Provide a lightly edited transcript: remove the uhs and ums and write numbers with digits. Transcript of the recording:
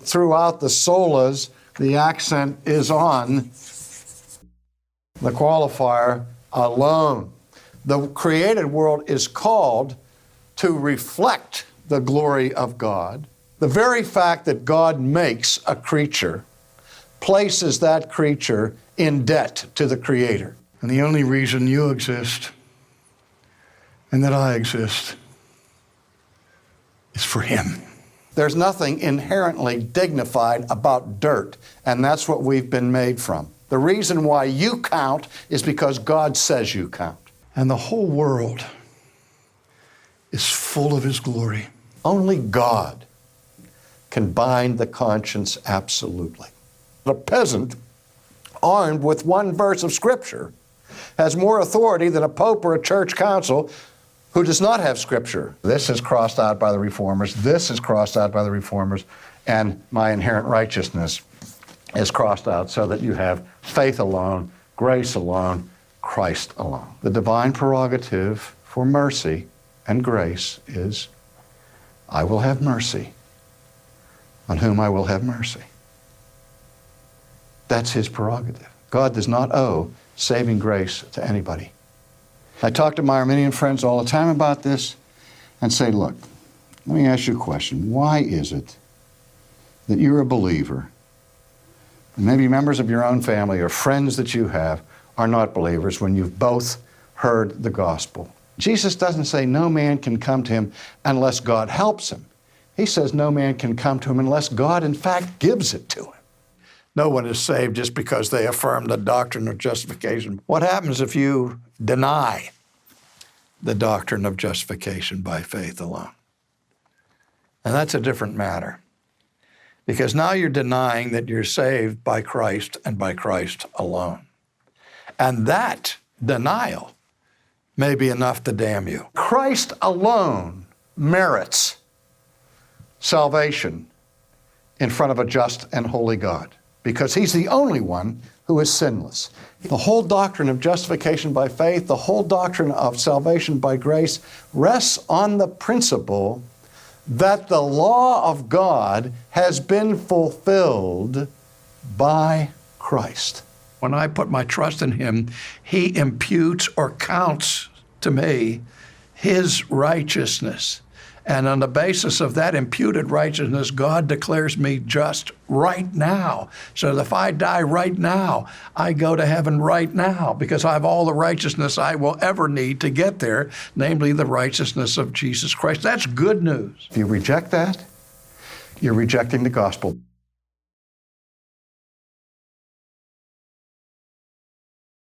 throughout the solas, the accent is on the qualifier alone. The created world is called to reflect the glory of God. The very fact that God makes a creature places that creature in debt to the Creator. And the only reason you exist and that I exist is for Him. There's nothing inherently dignified about dirt, and that's what we've been made from. The reason why you count is because God says you count. And the whole world is full of His glory. Only God can bind the conscience absolutely. A peasant, armed with one verse of Scripture, has more authority than a pope or a church council who does not have Scripture. This is crossed out by the Reformers, this is crossed out by the Reformers, and my inherent righteousness is crossed out so that you have faith alone, grace alone, Christ alone. The divine prerogative for mercy and grace is, I will have mercy on whom I will have mercy. That's His prerogative. God does not owe saving grace to anybody. I talk to my Arminian friends all the time about this and say, look, let me ask you a question. Why is it that you're a believer, and maybe members of your own family or friends that you have are not believers when you've both heard the gospel? Jesus doesn't say no man can come to Him unless God helps him. He says no man can come to Him unless God, in fact, gives it to him. No one is saved just because they affirm the doctrine of justification. What happens if you deny the doctrine of justification by faith alone? And that's a different matter, because now you're denying that you're saved by Christ and by Christ alone. And that denial may be enough to damn you. Christ alone merits salvation in front of a just and holy God, because He's the only one who is sinless. The whole doctrine of justification by faith, the whole doctrine of salvation by grace rests on the principle that the law of God has been fulfilled by Christ. When I put my trust in Him, He imputes or counts to me His righteousness. And on the basis of that imputed righteousness, God declares me just right now. So that if I die right now, I go to heaven right now because I have all the righteousness I will ever need to get there, namely the righteousness of Jesus Christ. That's good news. If you reject that, you're rejecting the gospel.